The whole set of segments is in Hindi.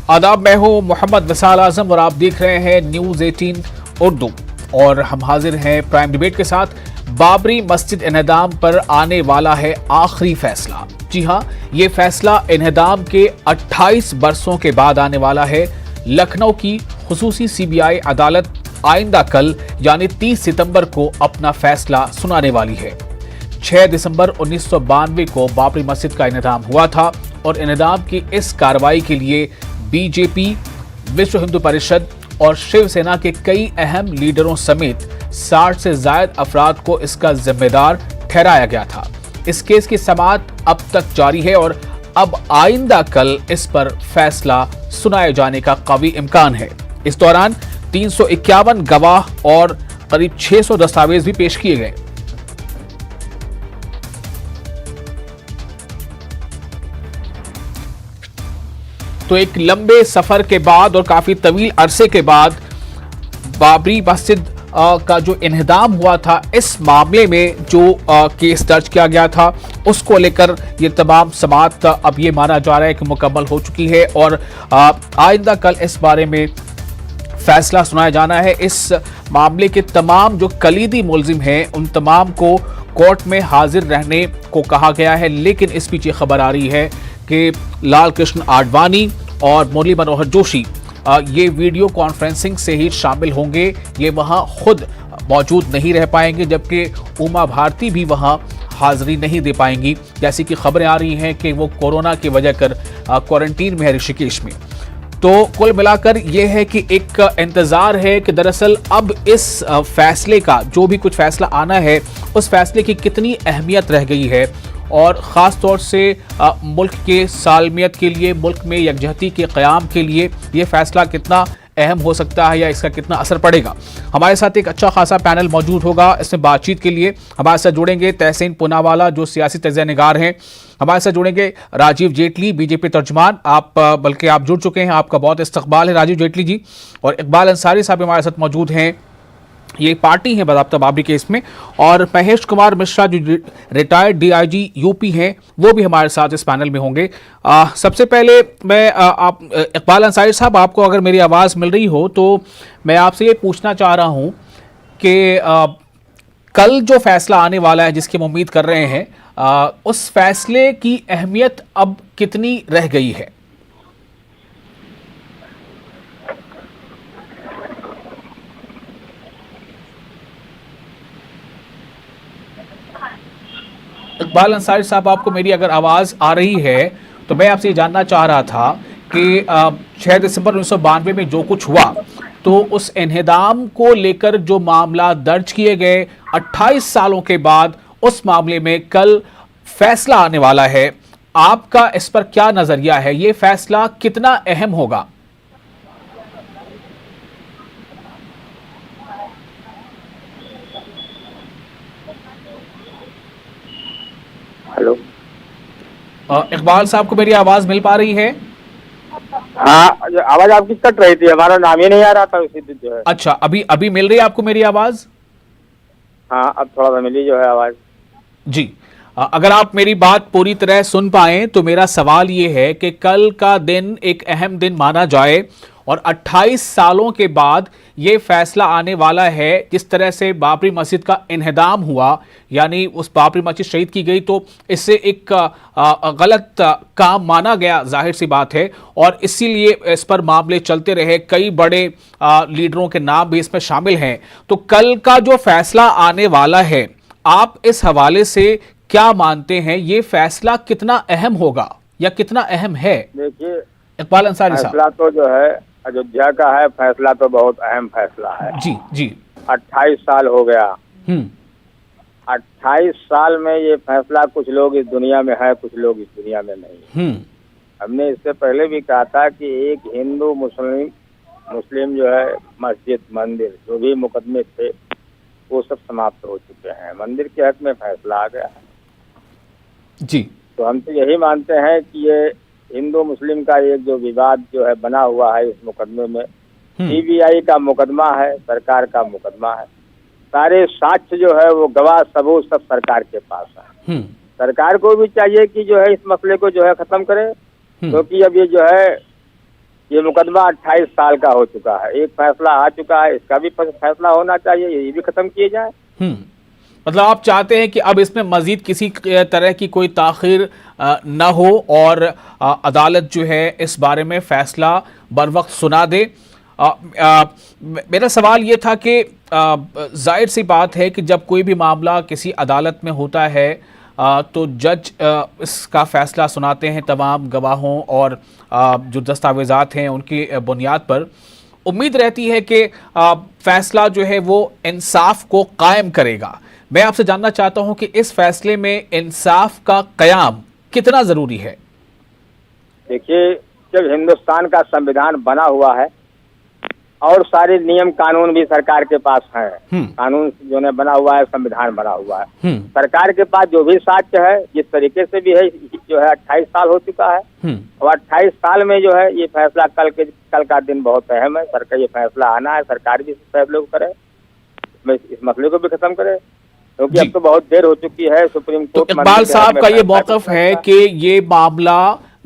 आदाब, मैं हूं मोहम्मद विसाल आजम और आप देख रहे हैं न्यूज 18 उर्दू और हम हाजिर हैं प्राइम डिबेट के साथ। बाबरी मस्जिद इन्हदाम पर आने वाला है आखिरी फैसला। जी हां, ये फैसला इन्हदाम के 28 बरसों के बाद आने वाला है। लखनऊ की खुसूसी सीबीआई अदालत आइंदा कल यानी 30 सितंबर को अपना फैसला सुनाने वाली है। 6 दिसंबर 1992 को बाबरी मस्जिद का इन्हदाम हुआ था और इन्हदाम की इस कार्रवाई के लिए बीजेपी, विश्व हिंदू परिषद और शिवसेना के कई अहम लीडरों समेत 60 से ज्यादा अफराद को इसका जिम्मेदार ठहराया गया था। इस केस की समाअत अब तक जारी है और अब आइंदा कल इस पर फैसला सुनाए जाने का कवी इम्कान है। इस दौरान 351 गवाह और करीब 600 दस्तावेज भी पेश किए गए। तो एक लंबे सफर के बाद और काफी तवील अरसे के बाद बाबरी मस्जिद का जो इन्हदाम हुआ था, इस मामले में जो केस दर्ज किया गया था उसको लेकर ये तमाम समाअत अब ये माना जा रहा है कि मुकम्मल हो चुकी है और आइंदा कल इस बारे में फैसला सुनाया जाना है। इस मामले के तमाम जो कलीदी मुलजिम हैं उन तमाम को कोर्ट में हाजिर रहने को कहा गया है, लेकिन इस बीच ये खबर आ रही है कि लाल कृष्ण आडवाणी और मुरली मनोहर जोशी ये वीडियो कॉन्फ्रेंसिंग से ही शामिल होंगे। ये वहां खुद मौजूद नहीं रह पाएंगे, जबकि उमा भारती भी वहां हाजिरी नहीं दे पाएंगी, जैसी कि खबरें आ रही हैं कि वो कोरोना की वजह कर क्वारंटीन में है ऋषिकेश में। तो कुल मिलाकर यह है कि एक इंतजार है कि दरअसल अब इस फैसले का जो भी कुछ फैसला आना है उस फैसले की कितनी अहमियत रह गई है और ख़ास तौर से मुल्क के सालमियत के लिए, मुल्क में यकजहती के क़याम के लिए ये फ़ैसला कितना अहम हो सकता है या इसका कितना असर पड़ेगा। हमारे साथ एक अच्छा खासा पैनल मौजूद होगा। इसमें बातचीत के लिए हमारे साथ जुड़ेंगे तहसीन पूनावाला जो सियासी तज्ज़िया निगार हैं, हमारे साथ जुड़ेंगे राजीव जेटली बीजेपी तर्जमान, बल्कि आप जुड़ चुके हैं, आपका बहुत इस्तकबाल है राजीव जेटली जी। और इकबाल अंसारी साहब हमारे साथ मौजूद हैं, ये पार्टी है बाज़ाब्ता बाबरी केस में, और महेश कुमार मिश्रा जो रिटायर्ड डीआईजी यूपी हैं वो भी हमारे साथ इस पैनल में होंगे। सबसे पहले मैं आप इकबाल अंसारी साहब, आपको अगर मेरी आवाज़ मिल रही हो तो मैं आपसे ये पूछना चाह रहा हूँ कि कल जो फैसला आने वाला है जिसकी हम उम्मीद कर रहे हैं, उस फैसले की अहमियत अब कितनी रह गई है? इकबाल अंसारी साहब, आपको मेरी अगर आवाज़ आ रही है तो मैं आपसे ये जानना चाह रहा था कि 6 दिसंबर 1992 में जो कुछ हुआ तो उस इन्हदाम को लेकर जो मामला दर्ज किए गए 28 सालों के बाद उस मामले में कल फैसला आने वाला है। आपका इस पर क्या नज़रिया है? ये फैसला कितना अहम होगा? हेलो, इकबाल साहब को मेरी आवाज़ मिल पा रही है? हाँ, आवाज आपकी कट रही थी, हमारा नाम ही नहीं आ रहा था उसी दिन जो है। अच्छा, अभी अभी मिल रही है आपको मेरी आवाज़? हाँ, अब थोड़ा सा मिली जो है आवाज। जी, अगर आप मेरी बात पूरी तरह सुन पाएं तो मेरा सवाल ये है कि कल का दिन एक अहम दिन माना जाए और 28 सालों के बाद ये फैसला आने वाला है। जिस तरह से बाबरी मस्जिद का इन्हदाम हुआ, यानी उस बाबरी मस्जिद शहीद की गई, तो इससे एक गलत काम माना गया, जाहिर सी बात है, और इसीलिए इस पर मामले चलते रहे। कई बड़े लीडरों के नाम भी इसमें शामिल हैं। तो कल का जो फैसला आने वाला है, आप इस हवाले से क्या मानते हैं? ये फैसला कितना अहम होगा या कितना अहम है? देखिए, इकबाल अंसारी साहब। फैसला तो जो है अयोध्या का है, फैसला तो बहुत अहम फैसला है। जी जी। 28 साल हो गया। 28 साल में ये फैसला, कुछ लोग इस दुनिया में है, कुछ लोग इस दुनिया में नहीं। हमने इससे पहले भी कहा था कि एक हिंदू मुस्लिम जो है मस्जिद मंदिर जो भी मुकदमे थे वो सब समाप्त हो चुके हैं। मंदिर के हक में फैसला आ गया है जी। तो हम तो यही मानते हैं कि ये हिंदू मुस्लिम का एक जो विवाद जो है बना हुआ है इस मुकदमे में, सीबीआई का मुकदमा है, सरकार का मुकदमा है। सारे साक्ष्य जो है वो गवाह सबूत सब सरकार के पास है। सरकार को भी चाहिए कि जो है इस मसले को जो है खत्म करे, क्योंकि अब ये जो है ये मुकदमा 28 साल का हो चुका है, एक फैसला आ चुका है, इसका भी फैसला होना चाहिए, ये भी खत्म किए जाए। मतलब आप चाहते हैं कि अब इसमें मजीद किसी तरह की कोई ताखिर न हो और अदालत जो है इस बारे में फैसला बर वक्त सुना दे। मेरा सवाल ये था कि जाहिर सी बात है कि जब कोई भी मामला किसी अदालत में होता है तो जज इसका फैसला सुनाते हैं तमाम गवाहों और जो दस्तावेज़ात हैं उनकी बुनियाद पर। उम्मीद रहती है कि फैसला जो है वो इंसाफ को कायम करेगा। मैं आपसे जानना चाहता हूं कि इस फैसले में इंसाफ का कयाम कितना ज़रूरी है। देखिए, जब हिंदुस्तान का संविधान बना हुआ है और सारे नियम कानून भी सरकार के पास है, कानून जो ने बना हुआ है, संविधान बना हुआ है, सरकार के पास जो भी साक्ष्य है, जिस तरीके से भी है, जो है 28 साल हो चुका है और 28 साल में जो है ये फैसला कल का दिन बहुत अहम है। सरकार ये फैसला आना है, सरकार भी इस फैसले को करे, इस मसले को भी खत्म करे, क्योंकि अब तो बहुत देर हो चुकी है। सुप्रीम कोर्ट इकबाल साहब का ये मौक़िफ़ है कि ये मामला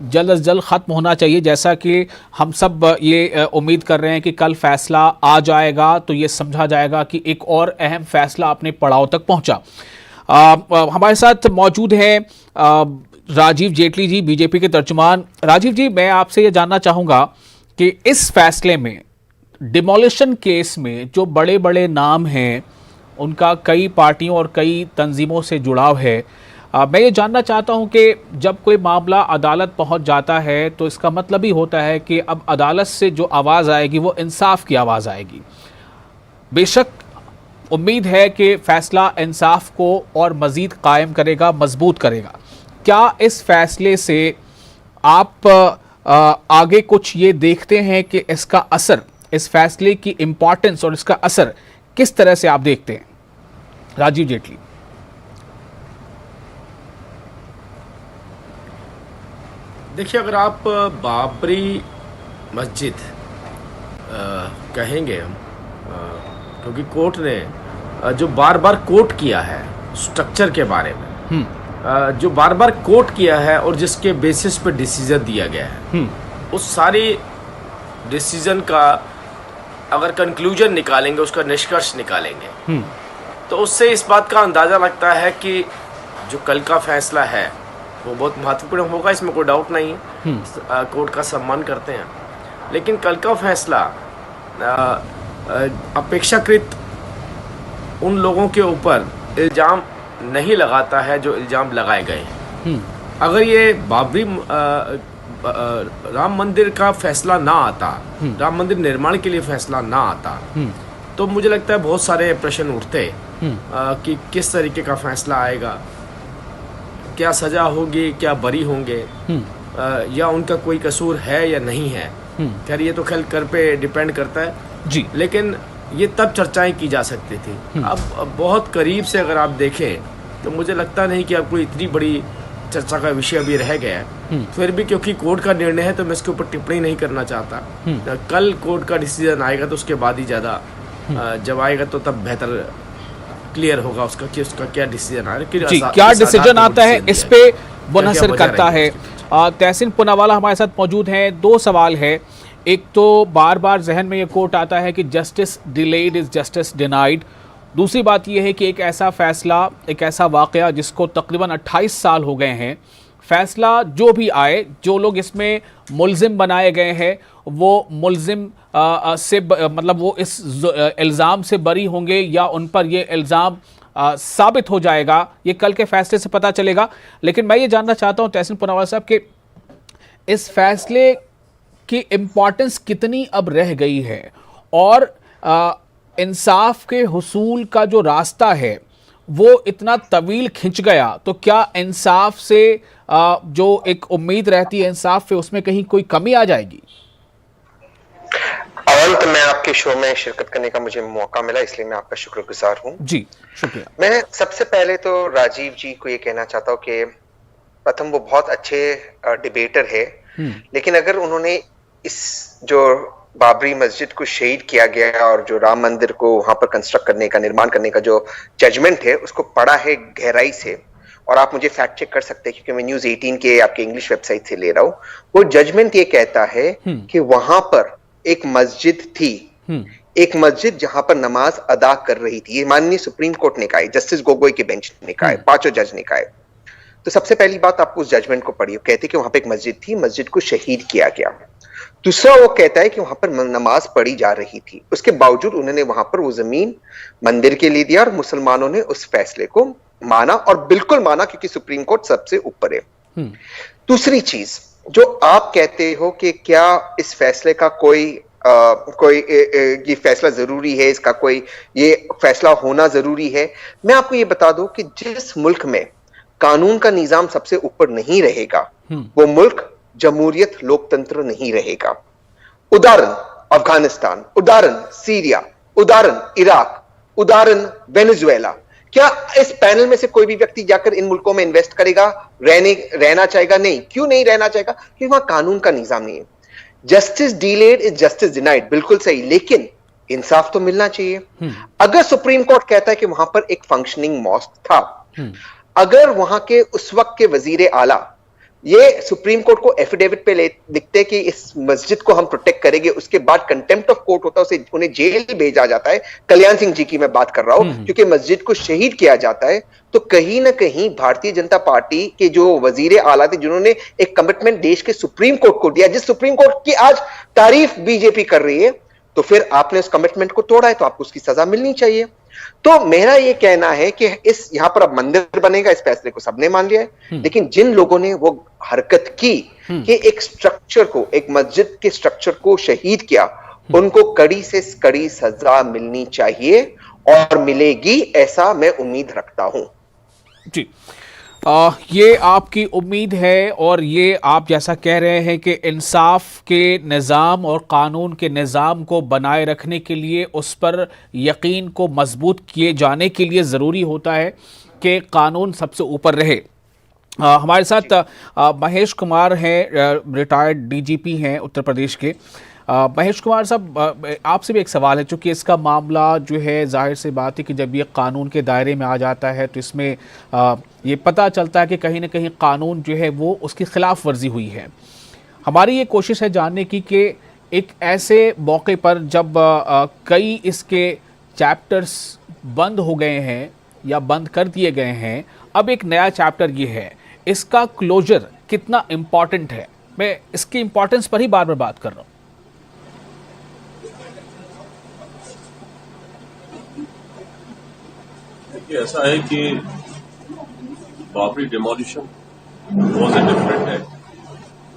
जल्द से जल्द खत्म होना चाहिए, जैसा कि हम सब ये उम्मीद कर रहे हैं कि कल फैसला आ जाएगा तो ये समझा जाएगा कि एक और अहम फैसला अपने पड़ाव तक पहुंचा। हमारे साथ मौजूद हैं राजीव जेटली जी, बीजेपी के तर्जुमान। राजीव जी, मैं आपसे ये जानना चाहूँगा कि इस फैसले में डिमोलिशन केस में जो बड़े बड़े नाम हैं उनका कई पार्टियों और कई तंजीमों से जुड़ाव है, मैं ये जानना चाहता हूं कि जब कोई मामला अदालत पहुंच जाता है तो इसका मतलब ही होता है कि अब अदालत से जो आवाज़ आएगी वो इंसाफ की आवाज़ आएगी। बेशक उम्मीद है कि फ़ैसला इंसाफ को और मज़ीद कायम करेगा, मजबूत करेगा। क्या इस फैसले से आप आगे कुछ ये देखते हैं कि इसका असर, इस फैसले की इम्पॉर्टेंस और इसका असर किस तरह से आप देखते हैं? राजीव जेटली। देखिए, अगर आप बाबरी मस्जिद कहेंगे हम, क्योंकि कोर्ट ने जो बार बार कोट किया है स्ट्रक्चर के बारे में, जो बार बार कोट किया है और जिसके बेसिस पे डिसीजन दिया गया है, उस सारी डिसीजन का अगर कंक्लूजन निकालेंगे, उसका निष्कर्ष निकालेंगे, तो उससे इस बात का अंदाज़ा लगता है कि जो कल का फैसला है वो बहुत महत्वपूर्ण होगा, इसमें कोई डाउट नहीं है। कोर्ट का सम्मान करते हैं, लेकिन कल का फैसला अपेक्षाकृत उन लोगों के ऊपर इल्ज़ाम नहीं लगाता है जो इल्ज़ाम लगाए गए हैं। अगर ये बाबरी राम मंदिर का फैसला ना आता, राम मंदिर निर्माण के लिए फैसला ना आता, तो मुझे लगता है बहुत सारे प्रश्न उठते कि किस तरीके का फैसला आएगा, क्या सजा होगी, क्या बरी होंगे, या उनका कोई कसूर है या नहीं है। खैर ये तो कर पे डिपेंड करता है जी, लेकिन ये तब चर्चाएं की जा सकती थी। अब बहुत करीब से अगर आप देखें तो मुझे लगता नहीं कि अब कोई इतनी बड़ी चर्चा का विषय अभी रह गया है। फिर भी क्योंकि कोर्ट का निर्णय है तो मैं इसके ऊपर टिप्पणी नहीं करना चाहता। कल कोर्ट का डिसीजन आएगा तो उसके बाद ही ज़्यादा, जब आएगा तो तब बेहतर क्लियर होगा उसका कि उसका क्या डिसीजन आ रहा है, क्या डिसीजन आता है, इस पे मुनहसर करता है। तहसीन पूनावाला हमारे साथ मौजूद हैं। दो सवाल है, एक तो बार बार जहन में ये कोट आता है कि justice delayed is justice denied. दूसरी बात यह है कि एक ऐसा फैसला, एक ऐसा वाक़या जिसको तकरीबन 28 साल हो गए हैं, फैसला जो भी आए, जो लोग इसमें मुल्ज़िम बनाए गए हैं वो मुल्ज़िम से मतलब वो इस इल्ज़ाम से बरी होंगे या उन पर ये इल्ज़ाम साबित हो जाएगा, ये कल के फैसले से पता चलेगा। लेकिन मैं ये जानना चाहता हूँ तहसीन पूनावाला साहब कि इस फैसले की इम्पॉर्टेंस कितनी अब रह गई है और इंसाफ के हुसूल का जो रास्ता है वो इतना तवील खिंच गया, तो क्या इंसाफ से जो एक उम्मीद रहती है इंसाफ पे, उसमें कहीं कोई कमी आ जाएगी? अवंत, मैं आपके शो में शिरकत करने का मुझे मौका मिला, इसलिए मैं आपका शुक्रगुजार हूँ। जी शुक्रिया। मैं सबसे पहले तो राजीव जी को ये कहना चाहता हूँ कि प्रथम वो बहुत अच्छे डिबेटर है, लेकिन अगर उन्होंने इस जो बाबरी मस्जिद को शहीद किया गया और जो राम मंदिर को वहां पर कंस्ट्रक्ट करने का, निर्माण करने का जो जजमेंट है उसको पढ़ा है गहराई से और आप मुझे फैक्ट चेक कर सकते हैं क्योंकि मैं न्यूज़ 18 के आपके इंग्लिश वेबसाइट से ले रहा हूं, वो जजमेंट ये कहता है कि वहां पर एक मस्जिद थी, एक मस्जिद जहां पर नमाज अदा कर रही थी। ये माननीय सुप्रीम कोर्ट ने कहा है, जस्टिस गोगोई के बेंच ने कहा है, 5 जज ने कहा है। तो सबसे पहली बात आपको उस जजमेंट को पढ़िए, कहते कि वहां पे एक मस्जिद थी, मस्जिद को शहीद किया गया। दूसरा वो कहता है कि वहां पर नमाज पढ़ी जा रही थी, उसके बावजूद उन्होंने वहां पर वो जमीन मंदिर के लिए दिया और मुसलमानों ने उस फैसले को माना, और बिल्कुल माना क्योंकि सुप्रीम कोर्ट सबसे ऊपर है। दूसरी चीज जो आप कहते हो कि क्या इस फैसले का ये फैसला जरूरी है, इसका कोई ये फैसला होना जरूरी है, मैं आपको ये बता दूं कि जिस मुल्क में कानून का निजाम सबसे ऊपर नहीं रहेगा वो मुल्क जमहूरियत लोकतंत्र नहीं रहेगा। उदाहरण अफगानिस्तान, उदाहरण सीरिया, उदाहरण इराक, उदाहरण वेनेजुएला। क्या इस पैनल में से कोई भी व्यक्ति जाकर इन मुल्कों में इन्वेस्ट करेगा, रहना चाहेगा? नहीं। क्यों नहीं रहना चाहेगा? क्योंकि वहां कानून का निजाम नहीं है। Justice delayed is justice denied, बिल्कुल सही, लेकिन इंसाफ तो मिलना चाहिए। अगर सुप्रीम कोर्ट कहता है कि वहां पर एक फंक्शनिंग मॉस्क था, अगर वहां के उस वक्त के वजीर आला ये सुप्रीम कोर्ट को एफिडेविट पे लिखते कि इस मस्जिद को हम प्रोटेक्ट करेंगे, उसके बाद कंटेम्प्ट ऑफ कोर्ट होता है, उन्हें जेल भेजा जाता है। कल्याण सिंह जी की मैं बात कर रहा हूं, क्योंकि मस्जिद को शहीद किया जाता है, तो कहीं ना कहीं भारतीय जनता पार्टी के जो वजीर आला थे, जिन्होंने एक कमिटमेंट देश के सुप्रीम कोर्ट को दिया, जिस सुप्रीम कोर्ट की आज तारीफ बीजेपी कर रही है, तो फिर आपने उस कमिटमेंट को तोड़ा है, तो आपको उसकी सजा मिलनी चाहिए। तो मेरा ये कहना है कि यहां पर अब मंदिर बनेगा, इस फैसले को सबने मान लिया है, लेकिन जिन लोगों ने वो हरकत की कि एक स्ट्रक्चर को, एक मस्जिद के स्ट्रक्चर को शहीद किया, उनको कड़ी से कड़ी सजा मिलनी चाहिए और मिलेगी, ऐसा मैं उम्मीद रखता हूं। जी, ये आपकी उम्मीद है, और ये आप जैसा कह रहे हैं कि इंसाफ के निज़ाम और कानून के निज़ाम को बनाए रखने के लिए, उस पर यकीन को मजबूत किए जाने के लिए ज़रूरी होता है कि कानून सबसे ऊपर रहे। हमारे साथ महेश कुमार हैं, रिटायर्ड डीजीपी हैं उत्तर प्रदेश के। महेश कुमार साहब, आपसे भी एक सवाल है, चूँकि इसका मामला जो है, जाहिर सी बात है कि जब ये कानून के दायरे में आ जाता है तो इसमें ये पता चलता है कि कहीं ना कहीं कानून जो है वो उसकी खिलाफ वर्जी हुई है। हमारी ये कोशिश है जानने की कि एक ऐसे मौके पर जब कई इसके चैप्टर्स बंद हो गए हैं या बंद कर दिए गए हैं, अब एक नया चैप्टर ये है, इसका क्लोजर कितना इम्पॉर्टेंट है? मैं इसकी इम्पोर्टेंस पर ही बार बार बात कर रहा हूँ। ऐसा है कि Babri demolition was a different act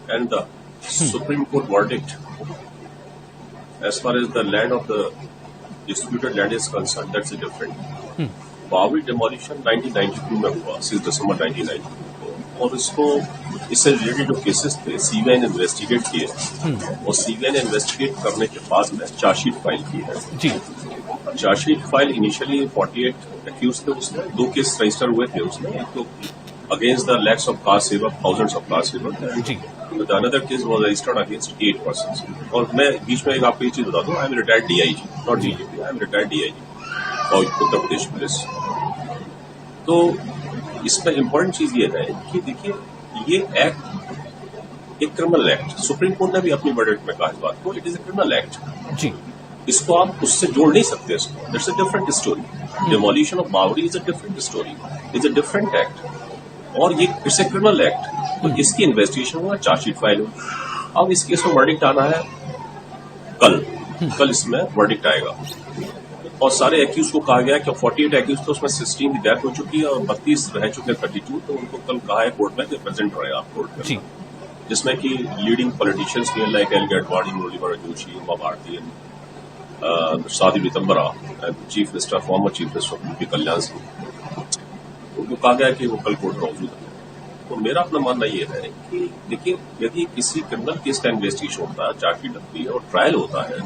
and the Supreme Court verdict as far as the land of the disputed land is concerned, that's a different. Babri demolition 1992 में हुआ, 6 दिसंबर 1992, और इससे रिलेटेड जो केसेस थे सीबीआई ने इन्वेस्टिगेट किए, और सीबीआई ने इन्वेस्टिगेट करने के बाद में चार्जशीट फाइल की है। जी, चार्जशीट फाइल इनिशियली 48 एक्यूज थे, उसमें 2 केस रजिस्टर हुए थे उसमें, एक तो against the lakhs of car saver, thousands of car saver, the another case was registered against 8 persons. और मैं बीच में एक आपको एक चीज बता दूं, I am retired DIG, not DGP, I am retired DIG और उत्तर प्रदेश पुलिस। तो इसमें इम्पोर्टेंट चीज ये है कि देखिए, ये एक्ट एक क्रिमिनल एक्ट, सुप्रीम कोर्ट ने भी अपनी वर्डिक्ट में कहा इस बात को, it is a criminal act. जी, इसको आप उससे जोड़ नहीं सकते, इसको it's a different story. Demolition of Babri is a different story, is a different act, और ये इट्स ए क्रिमिनल एक्ट। तो इसकी इन्वेस्टिगेशन हुआ, चार्जशीट फाइल हुई, अब इस केस में वर्डिक्ट आना है कल इसमें वर्डिक्ट आएगा, और सारे एक्यूज को कहा गया कि 48 एक्यूज थे, उसमें 16 की डेथ हो चुकी है और 32 रह चुके हैं 32, तो उनको कल कहा है कोर्ट में कि प्रेजेंट रहे आप कोर्ट में, जिसमें कि लीडिंग पॉलिटिशियंस भी like L Advani, Murlidhar Joshi, Uma Bharati, Sadhvi Pitambara, chief minister, former chief minister Kalyan Singh, उनको कहा गया कि वो कल कोर्ट में मौजूद है। तो मेरा अपना मानना ये है कि देखिए, यदि किसी क्रिमिनल केस का इन्वेस्टिगेशन होता है, चार्जशीट लगती है और ट्रायल होता है,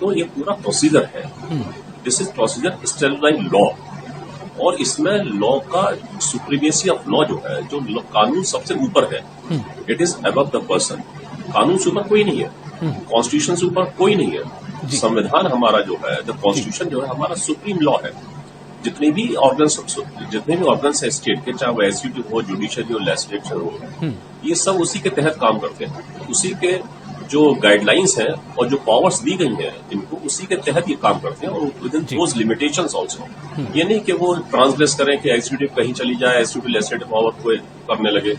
तो ये पूरा प्रोसीजर है, this is procedure established by law, और इसमें लॉ का सुप्रीमेसी ऑफ लॉ जो है, जो कानून सबसे ऊपर है, it is above the person. कानून से ऊपर कोई नहीं है, कॉन्स्टिट्यूशन से ऊपर कोई नहीं है, संविधान हमारा जो है, द कॉन्स्टिट्यूशन जो है हमारा सुप्रीम लॉ है, जितने भी ऑर्गन्स है स्टेट के, चाहे वो एग्जीक्यूटिव हो, जुडिशरी हो, लेजिस्लेचर हो, ये सब उसी के तहत काम करते हैं। उसी के जो गाइडलाइंस हैं और जो पावर्स दी गई हैं इनको, उसी के तहत ये काम करते हैं, और with in those limitations also. ये नहीं कि वो ट्रांसग्रेस करें कि एग्जीक्यूटिव कहीं चली जाए, एग्जीक्यूटिव लेजिस्लेटिव पावर को करने लगे।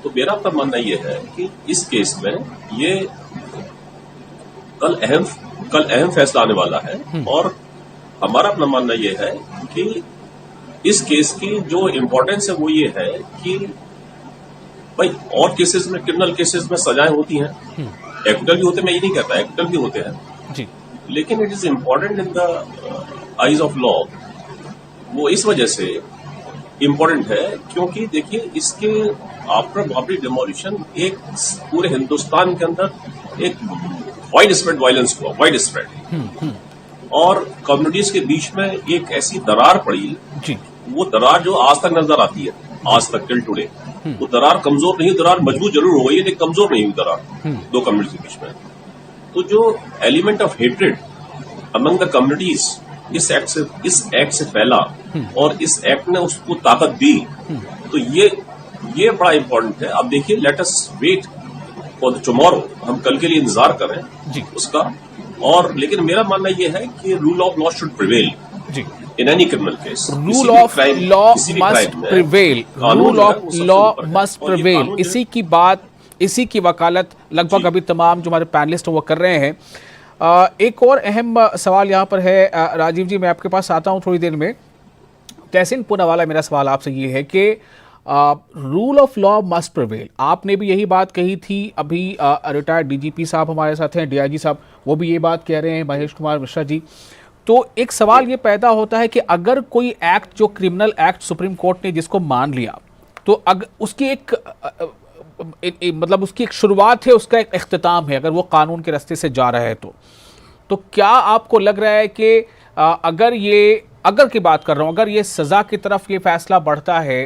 तो मेरा अपना मानना ये है कि इस केस में ये कल अहम फैसला आने वाला है, और हमारा अपना मानना ये है कि इस केस की जो इम्पोर्टेंस है वो ये है कि भाई और केसेस में, क्रिमिनल केसेस में सजाएं होती हैं, एक्विटल भी होते हैं, मैं ये नहीं कहता, एक्विटल भी होते हैं जी, लेकिन it is important in the eyes of law. वो इस वजह से इम्पोर्टेंट है क्योंकि देखिए, इसके आफ्टर बाबरी डिमोलिशन एक पूरे हिंदुस्तान के अंदर एक वाइड स्प्रेड वायलेंस हुआ, वाइड स्प्रेड, और कम्युनिटीज के बीच में एक ऐसी दरार पड़ी जी, वो दरार जो आज तक नजर आती है, आज तक टिल टुडे, वो दरार कमजोर नहीं, दरार मजबूत जरूर हो गई है लेकिन कमजोर नहीं हुई दरार दो कम्युनिटी के बीच में। तो जो element of hatred among the communities इस एक्ट से फैला और इस एक्ट ने उसको ताकत दी, तो ये बड़ा इंपॉर्टेंट है। अब देखिए, let us wait for the tomorrow, हम कल के लिए इंतजार करें जी उसका। और लेकिन मेरा मानना यह है कि rule of law should prevail जी in any criminal case. Rule of law must prevail. Rule of law must prevail. इसी की वकालत लगभग अभी तमाम जो हमारे पैनलिस्ट हैं वो कर रहे हैं। एक और अहम सवाल यहाँ पर है, राजीव जी मैं आपके पास आता हूँ थोड़ी देर में। तहसीन पूनावाला, मेरा सवाल आपसे ये है कि rule of law must prevail, आपने भी यही बात कही थी। अभी रिटायर्ड डीजीपी साहब हमारे साथ हैं, डीआईजी साहब, वो भी ये बात कह रहे हैं, महेश कुमार मिश्रा जी। तो एक सवाल ये पैदा होता है कि अगर कोई एक्ट, जो क्रिमिनल एक्ट सुप्रीम कोर्ट ने जिसको मान लिया, तो अगर उसकी मतलब उसकी एक शुरुआत है, उसका एक इख्तिताम है, अगर वो कानून के रास्ते से जा रहा है तो क्या आपको लग रहा है कि अगर की बात कर रहा हूँ, अगर ये सज़ा की तरफ ये फैसला बढ़ता है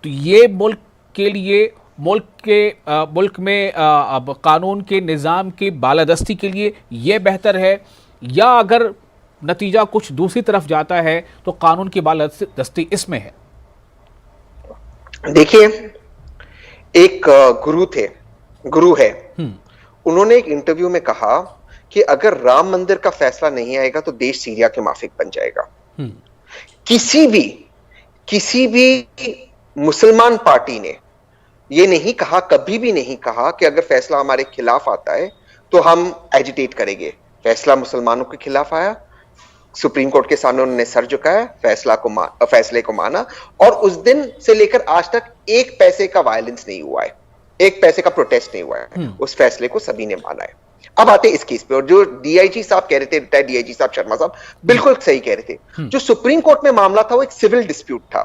तो ये मुल्क के लिए, मुल्क में अब कानून के निज़ाम की बालादस्ती के लिए ये बेहतर है, या अगर नतीजा कुछ दूसरी तरफ जाता है तो कानून की बालादस्ती इसमें है? देखिए, एक गुरु है, उन्होंने एक इंटरव्यू में कहा कि अगर राम मंदिर का फैसला नहीं आएगा तो देश सीरिया के माफिक बन जाएगा। किसी भी मुसलमान पार्टी ने ये नहीं कहा, कभी भी नहीं कहा कि अगर फैसला हमारे खिलाफ आता है तो हम एजिटेट करेंगे। फैसला मुसलमानों के खिलाफ आया, सुप्रीम कोर्ट के सामने उन्होंने सर झुकाया, फैसले को माना, और उस दिन से लेकर आज तक एक पैसे का वायलेंस नहीं हुआ है, एक पैसे का प्रोटेस्ट नहीं हुआ है। उस फैसले को सभी ने माना है। अब आते इस केस पे, और जो डीआईजी साहब कह रहे थे, रिटायर्ड डीआईजी साहब शर्मा साहब बिल्कुल सही कह रहे थे। जो सुप्रीम कोर्ट में मामला था वो एक सिविल डिस्प्यूट था।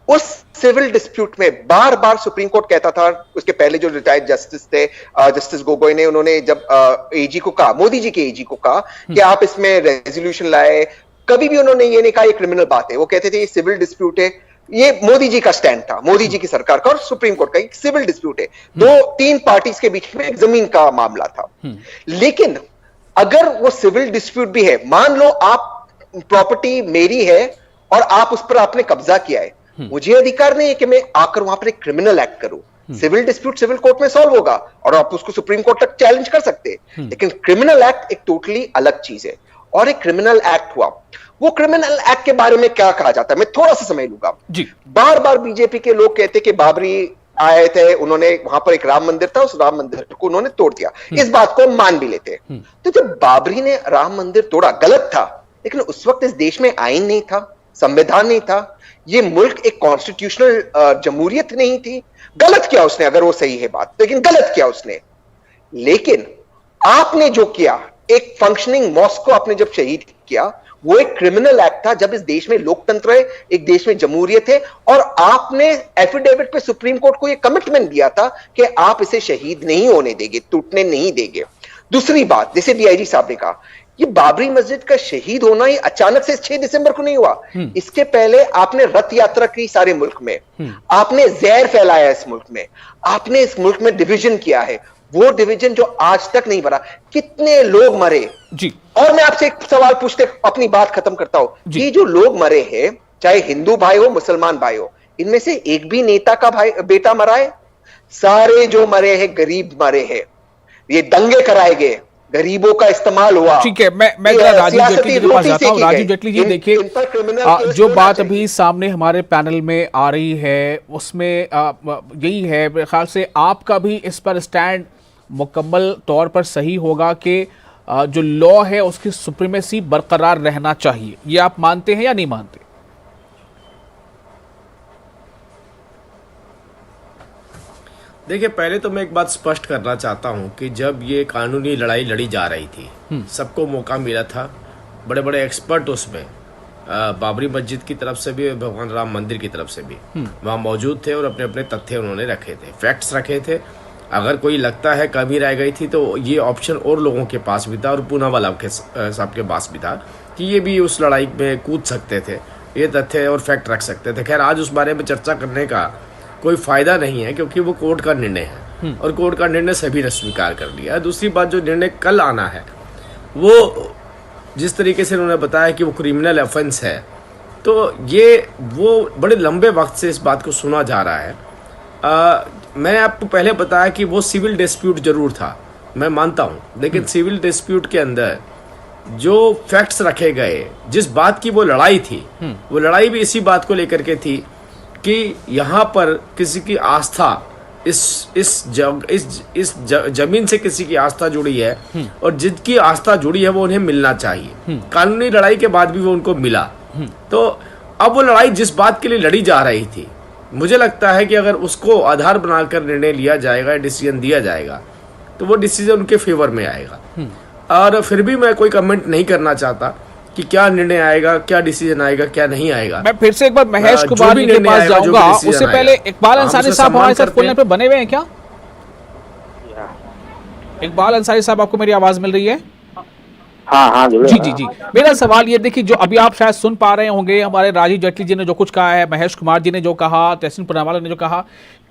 उस सिविल डिस्प्यूट में बार बार सुप्रीम कोर्ट कहता था, उसके पहले जो रिटायर्ड जस्टिस थे, जस्टिस गोगोई ने, उन्होंने जब एजी को कहा, मोदी जी के एजी को कहा कि आप इसमें रेजोल्यूशन लाए, कभी भी उन्होंने ये नहीं कहा ये क्रिमिनल बात है। वो कहते थे ये सिविल डिस्प्यूट है। ये मोदी जी का स्टैंड था, मोदी जी की सरकार का और सुप्रीम कोर्ट का, एक सिविल डिस्प्यूट है, 2-3 पार्टीज के बीच में एक जमीन का मामला था। लेकिन अगर वो सिविल डिस्प्यूट भी है, मान लो आप प्रॉपर्टी मेरी है और आप उस पर आपने कब्जा किया है, मुझे अधिकार नहीं है कि मैं आकर वहां पर एक क्रिमिनल एक्ट करूं। सिविल डिस्प्यूट सिविल कोर्ट में सॉल्व होगा और आप उसको सुप्रीम कोर्ट तक चैलेंज कर सकते हैं। लेकिन क्रिमिनल एक्ट एक टोटली अलग चीज है। और एक क्रिमिनल एक्ट हुआ, वो क्रिमिनल एक्ट के बारे में क्या कहा जाता है, मैं थोड़ा सा समझ लूंगा जी। बार बार बीजेपी के लोग कहते कि बाबरी आए थे, उन्होंने वहां पर एक राम मंदिर था, उस राम मंदिर को उन्होंने तोड़ दिया, इस बात को मान भी लेते हैं। तो जब बाबरी ने राम मंदिर तोड़ा, गलत था, लेकिन उस वक्त इस देश में आईन नहीं था, संविधान नहीं था, ये मुल्क एक कॉन्स्टिट्यूशनल जमहूरियत नहीं थी। गलत किया उसने, अगर वो सही है बात, लेकिन गलत किया उसने। लेकिन आपने जो किया, एक फंक्शनिंग मॉस्क को आपने जब शहीद किया, वो एक क्रिमिनल एक्ट था। जब इस देश में लोकतंत्र है, एक देश में जमहूरियत है, और आपने एफिडेविट पे सुप्रीम कोर्ट को ये कमिटमेंट दिया था कि आप इसे शहीद नहीं होने देंगे, टूटने नहीं देंगे। दूसरी बात, जैसे डीआईजी साहब ने कहा, ये बाबरी मस्जिद का शहीद होना ही अचानक से 6 दिसंबर को नहीं हुआ। इसके पहले आपने रथ यात्रा की सारे मुल्क में, आपने जहर फैलाया इस मुल्क में, आपने इस मुल्क में डिवीजन किया है, वो डिवीजन जो आज तक नहीं बना, कितने लोग मरे जी। और मैं आपसे एक सवाल पूछते अपनी बात खत्म करता हूं कि जो लोग मरे हैं, चाहे हिंदू भाई हो मुसलमान भाई हो, इनमें से एक भी नेता का भाई बेटा मरा है? सारे जो मरे हैं गरीब मरे हैं, ये दंगे कराए गए, गरीबों का इस्तेमाल हुआ। ठीक है, मैं राजीव जेटली जी के पास जाता हूं। राजीव जेटली जी, देखिए जो बात अभी सामने हमारे पैनल में आ रही है उसमें यही है, मेरे ख्याल से आपका भी इस पर स्टैंड मुकम्मल तौर पर सही होगा कि जो लॉ है उसकी सुप्रीमेसी बरकरार रहना चाहिए। ये आप मानते हैं या नहीं मानते? देखिए, पहले तो मैं एक बात स्पष्ट करना चाहता हूं कि जब ये कानूनी लड़ाई लड़ी जा रही थी, सबको मौका मिला था, बड़े बड़े एक्सपर्ट उसमें बाबरी मस्जिद की तरफ से भी, भगवान राम मंदिर की तरफ से भी वहां मौजूद थे और अपने अपने तथ्य उन्होंने रखे थे, फैक्ट्स रखे थे। अगर कोई लगता है कमी रह गई थी तो ये ऑप्शन और लोगों के पास भी था और पूनावाला साहब के पास भी था कि ये भी उस लड़ाई में कूद सकते थे, ये तथ्य और फैक्ट रख सकते थे। खैर, आज उस बारे में चर्चा करने का कोई फायदा नहीं है क्योंकि वो कोर्ट का निर्णय है और कोर्ट का निर्णय सभी ने स्वीकार कर लिया है। दूसरी बात, जो निर्णय कल आना है वो जिस तरीके से उन्होंने बताया कि वो क्रिमिनल ऑफेंस है, तो ये वो बड़े लंबे वक्त से इस बात को सुना जा रहा है। मैंने आपको पहले बताया कि वो सिविल डिस्प्यूट जरूर था, मैं मानता हूं, लेकिन सिविल डिस्प्यूट के अंदर जो फैक्ट्स रखे गए, जिस बात की वो लड़ाई थी, वो लड़ाई भी इसी बात को लेकर के थी कि यहाँ पर किसी की आस्था इस जमीन से किसी की आस्था जुड़ी है और जिनकी आस्था जुड़ी है वो उन्हें मिलना चाहिए। कानूनी लड़ाई के बाद भी वो उनको मिला। तो अब वो लड़ाई जिस बात के लिए लड़ी जा रही थी, मुझे लगता है कि अगर उसको आधार बनाकर निर्णय लिया जाएगा, डिसीजन दिया जाएगा, तो वो डिसीजन उनके फेवर में आएगा। और फिर भी मैं कोई कमेंट नहीं करना चाहता कि क्या निर्णय आएगा, क्या डिसीजन आएगा, क्या नहीं आएगा। मैं फिर से एक बार महेश कुमार जी के पास जाऊंगा, उससे पहले इकबाल अंसारी साहब हमारे साथ फोन लाइन पे बने हुए हैं क्या? इकबाल अंसारी साहब, आपको मेरी आवाज मिल रही है? हाँ जी। मेरा सवाल ये, देखिए, जो अभी आप शायद सुन पा रहे होंगे, हमारे राजीव जेटली जी ने जो कुछ कहा है, महेश कुमार जी ने जो कहा, तहसीन पूनावाला ने जो कहा,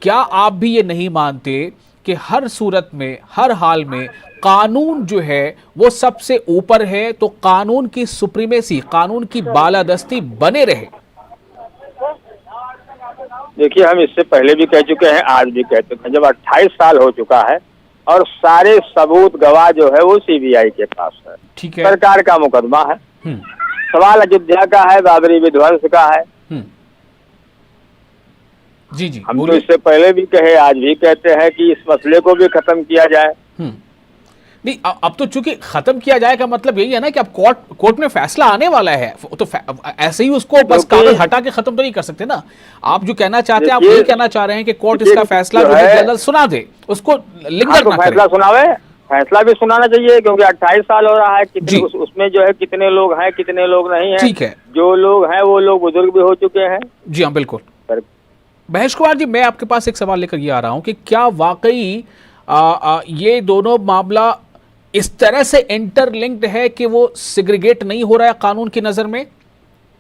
क्या आप भी ये नहीं मानते कि हर सूरत में, हर हाल में कानून जो है वो सबसे ऊपर है, तो कानून की सुप्रीमेसी, कानून की बालादस्ती बने रहे? देखिए, हम इससे पहले भी कह चुके हैं, आज भी कह चुके हैं, जब 28 साल हो चुका है और सारे सबूत गवाह जो है वो सीबीआई के पास है, ठीक है, सरकार का मुकदमा है, सवाल अयोध्या का है, बाबरी विध्वंस का है। जी, हम तो इससे पहले भी कहे, आज भी कहते हैं कि इस मसले को भी खत्म किया जाए। नहीं, अब तो चूंकि खत्म किया जाए का मतलब यही है ना कि अब कोर्ट में फैसला आने वाला है, तो ऐसे ही उसको बस कागज हटा के खत्म तो नहीं कर सकते ना। आप जो कहना चाहते हैं, आप यही कहना चाह रहे हैं कि कोर्ट इसका फैसला जो है जल्द सुना दे, उसको लिंगर ना करे। फैसला सुनावे, फैसला भी सुनाना चाहिए, क्योंकि 28 साल हो रहा है, कितने उसमें जो है कितने लोग हैं, कितने लोग नहीं हैं। ठीक है, जो लोग हैं वो लोग बुजुर्ग भी हो चुके हैं। जी हाँ, बिल्कुल। महेश कुमार जी, मैं आपके पास एक सवाल लेकर ये आ रहा हूं कि क्या वाकई ये दोनों मामला इस तरह से इंटरलिंक्ड है कि वो सिग्रीगेट नहीं हो रहा है कानून की नजर में?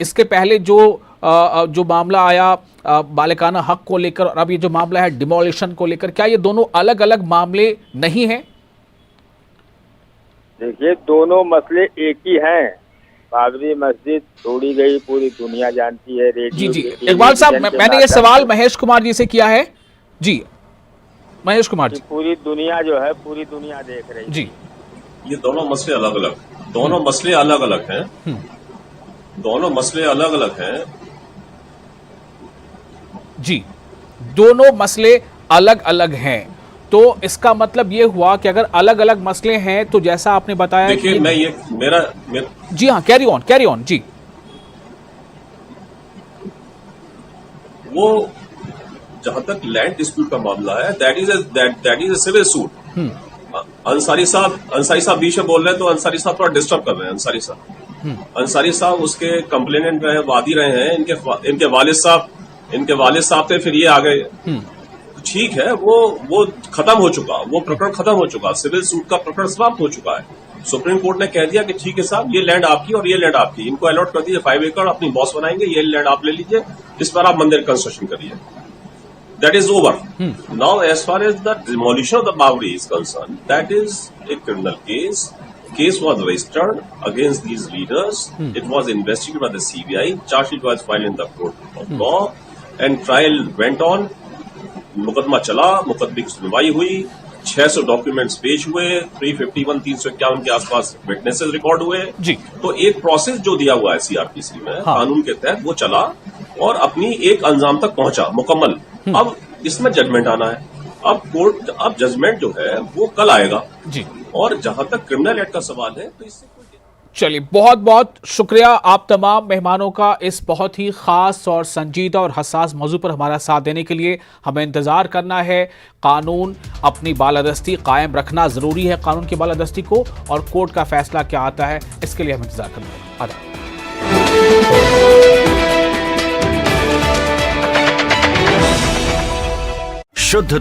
इसके पहले जो मामला आया बालिकाना हक को लेकर और अब ये जो मामला है डिमोलिशन को लेकर, क्या ये दोनों अलग अलग मामले नहीं हैं? देखिए, दोनों मसले एक ही हैं। बाबरी मस्जिद तोड़ी गई, पूरी दुनिया जानती है। जी इकबाल साहब, मैंने ये सवाल महेश कुमार जी से किया है। जी महेश कुमार जी, पूरी दुनिया जो है, पूरी दुनिया देख रही है। जी, ये दोनों मसले अलग अलग, दोनों मसले अलग अलग हैं, दोनों मसले अलग अलग हैं। जी, दोनों मसले अलग अलग हैं, तो इसका मतलब ये हुआ कि अगर अलग अलग मसले हैं तो जैसा आपने बताया, देखिए, मैं ये मेरा जी हाँ, कैरी ऑन जी। वो जहां तक लैंड डिस्प्यूट का मामला है, that is a civil suit. Ansari साहब बीच में बोल रहे हैं, तो अंसारी साहब थोड़ा डिस्टर्ब कर रहे हैं। अंसारी साहब उसके कंप्लेनेंट रहे, वादी रहे हैं। इनके वालिद साहब थे, फिर ये आ गए। ठीक है, वो खत्म हो चुका, वो प्रकरण खत्म हो चुका, सिविल सूट का प्रकरण समाप्त हो चुका है। सुप्रीम कोर्ट ने कह दिया कि ठीक है साहब, ये लैंड आपकी और ये लैंड आपकी, इनको अलॉट कर दीजिए 5 एकड़, अपनी बॉस बनाएंगे, ये लैंड आप ले लीजिए, इस पर आप मंदिर कंस्ट्रक्शन करिए। that is over. Now, as far as the demolition of the Babri is concerned, that is a criminal case. Case was registered against these leaders. It was investigated by the CBI. Charge sheet was filed in the court of law, and trial went on. मुकदमा चला, मुकदमे की सुनवाई हुई, 600 डॉक्यूमेंट्स पेश हुए, 351, 351 के आसपास विटनेसेस रिकॉर्ड हुए जी। तो एक प्रोसेस जो दिया हुआ है सीआरपीसी में, कानून के तहत वो चला और अपनी एक अंजाम तक पहुंचा मुकम्मल। अब इसमें जजमेंट आना है। अब कोर्ट, अब जजमेंट जो है वो कल आएगा जी। और जहां तक क्रिमिनल एक्ट का सवाल है तो इससे कोई चलिए, बहुत बहुत शुक्रिया आप तमाम मेहमानों का इस बहुत ही खास और संजीदा और हसास मौजू पर हमारा साथ देने के लिए। हमें इंतजार करना है, कानून अपनी बालादस्ती कायम रखना जरूरी है, कानून की बालादस्ती को, और कोर्ट का फैसला क्या आता है इसके लिए हम इंतजार करना है। शुद्धता